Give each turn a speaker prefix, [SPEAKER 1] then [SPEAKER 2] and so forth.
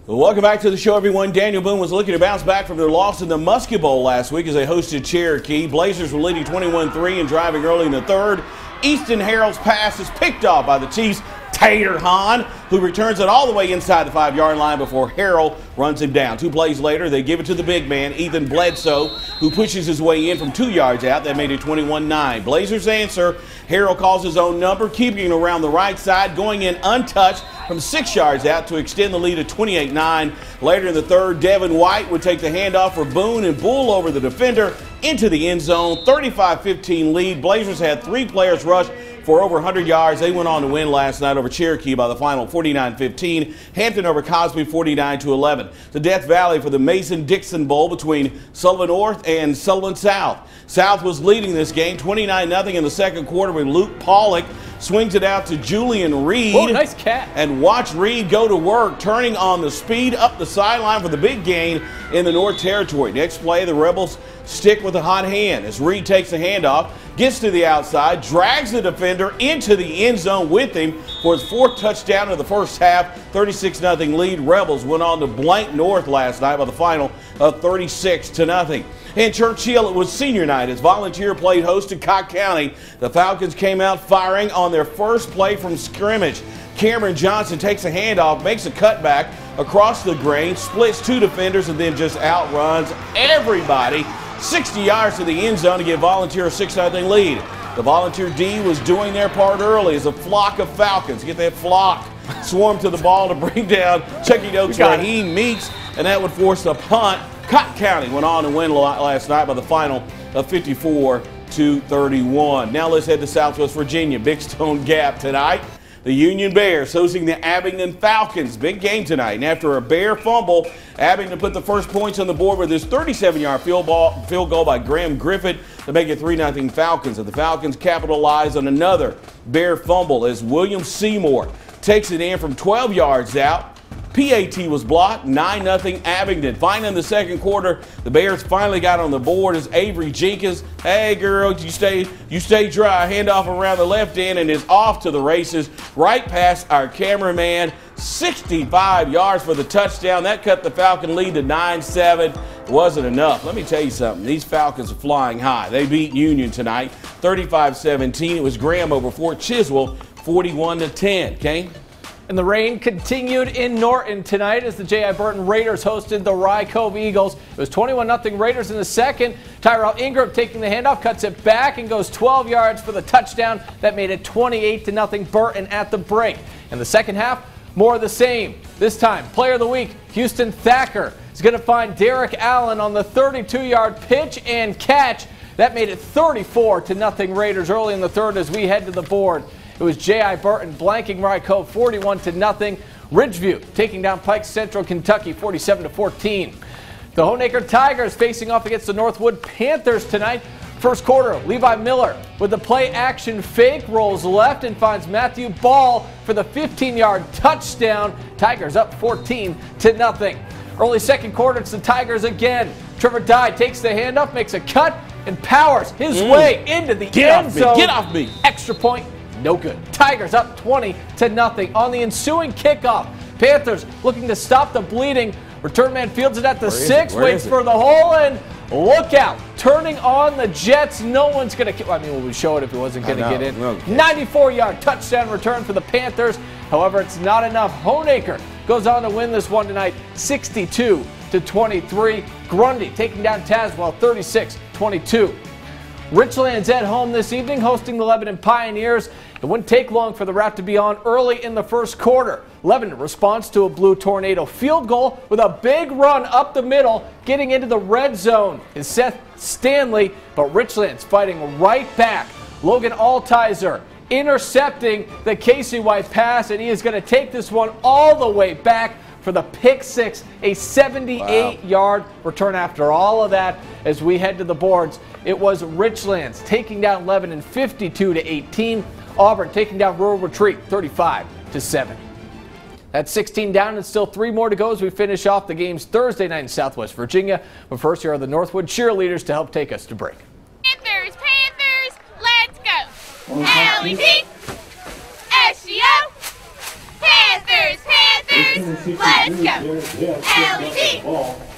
[SPEAKER 1] Well, welcome back to the show, everyone. Daniel Boone was looking to bounce back from their loss in the Muskie Bowl last week as they hosted Cherokee. Blazers were leading 21-3 and driving early in the third. Easton Harold's pass is picked off by the Chiefs' Tater Hahn, who returns it all the way inside the 5-yard line before Harold runs him down. 2 plays later, they give it to the big man, Ethan Bledsoe, who pushes his way in from 2 yards out. That made it 21-9. Blazers answer. Harold calls his own number, keeping it around the right side, going in untouched from 6 yards out to extend the lead to 28-9. Later in the third, Devin White would take the handoff for Boone and bull over the defender into the end zone. 35-15 lead. Blazers had 3 players rush for over 100 yards. They went on to win last night over Cherokee by the final 49-15. Hampton over Cosby 49-11. The Death Valley for the Mason-Dixon Bowl between Sullivan North and Sullivan South. South was leading this game 29-0 in the second quarter when Luke Pollock swings it out to Julian Reed.
[SPEAKER 2] Oh, nice catch.
[SPEAKER 1] And watch Reed go to work, turning on the speed up the sideline for the big gain in the North Territory. Next play, the Rebels stick with a hot hand as Reed takes the handoff, gets to the outside, drags the defender into the end zone with him for his 4th touchdown of the first half. 36-0 lead. Rebels went on to blank North last night by the final of 36-0. In Churchill, it was senior night as Volunteer played host to Cocke County. The Falcons came out firing on their first play from scrimmage. Cameron Johnson takes a handoff, makes a cutback across the grain, splits 2 defenders, and then just outruns everybody 60 yards to the end zone to give Volunteer a 6-0 lead. The Volunteer D was doing their part early as a flock of Falcons, get that flock, swarm to the ball to bring down Chucky Doak's Raheem Meeks, and that would force a punt. Cocke County went on to win last night by the final of 54-31. Now let's head to Southwest Virginia. Big Stone Gap tonight. The Union Bears hosting the Abington Falcons. Big game tonight. And after a Bear fumble, Abington put the first points on the board with his 37-yard field goal by Graham Griffith to make it 3-0 Falcons. And the Falcons capitalize on another Bear fumble as William Seymour takes it in from 12 yards out. PAT was blocked, 9-0 Abington. Finally in the second quarter, the Bears finally got on the board as Avery Jenkins, hey girl, you stay dry, handoff around the left end and is off to the races, right past our cameraman, 65 yards for the touchdown. That cut the Falcon lead to 9-7. It wasn't enough. Let me tell you something. These Falcons are flying high. They beat Union tonight, 35-17. It was Graham over Fort Chiswell, 41-10. Kane?
[SPEAKER 2] And the rain continued in Norton tonight as the J.I. Burton Raiders hosted the Rye Cove Eagles. It was 21-0 Raiders in the second. Tyrell Ingram taking the handoff, cuts it back and goes 12 yards for the touchdown. That made it 28-0 Burton at the break. In the second half, more of the same. This time, player of the week, Houston Thacker is going to find Derek Allen on the 32-yard pitch and catch. That made it 34-0 Raiders early in the third as we head to the board. It was J.I. Burton blanking Rye Cove 41-0. Ridgeview taking down Pike Central Kentucky 47-14. The Honecker Tigers facing off against the Northwood Panthers tonight. First quarter, Levi Miller with the play action fake rolls left and finds Matthew Ball for the 15-yard touchdown. Tigers up 14-0. Early second quarter, it's the Tigers again. Trevor Dye takes the handoff, makes a cut, and powers his way into the end zone.
[SPEAKER 1] Get off me.
[SPEAKER 2] Extra point. No good. Tigers up 20-0 on the ensuing kickoff. Panthers looking to stop the bleeding. Return man fields it at the 6, waits for the hole, and look out. Turning on the Jets. No one's going to, I mean, we would show it if it wasn't going to get in. 94-yard touchdown return for the Panthers. However, it's not enough. Honecker goes on to win this one tonight, 62-23. Grundy taking down Tazewell, 36-22. Richlands at home this evening, hosting the Lebanon Pioneers. It wouldn't take long for the Rat to be on early in the first quarter. Lebanon responds to a Blue Tornado field goal with a big run up the middle, getting into the red zone is Seth Stanley, but Richlands fighting right back. Logan Altizer intercepting the Casey White pass, and he is going to take this one all the way back for the pick six, a 78-yard return after all of that. As we head to the boards, it was Richlands taking down Lebanon 52-18. Auburn taking down Rural Retreat 35-7. That's 16 down and still 3 more to go as we finish off the games Thursday night in Southwest Virginia. But first, here are the Northwood cheerleaders to help take us to break.
[SPEAKER 3] Panthers, Panthers, let's go. LEP, SGO, Panthers, Panthers. Panthers, let's go. LT.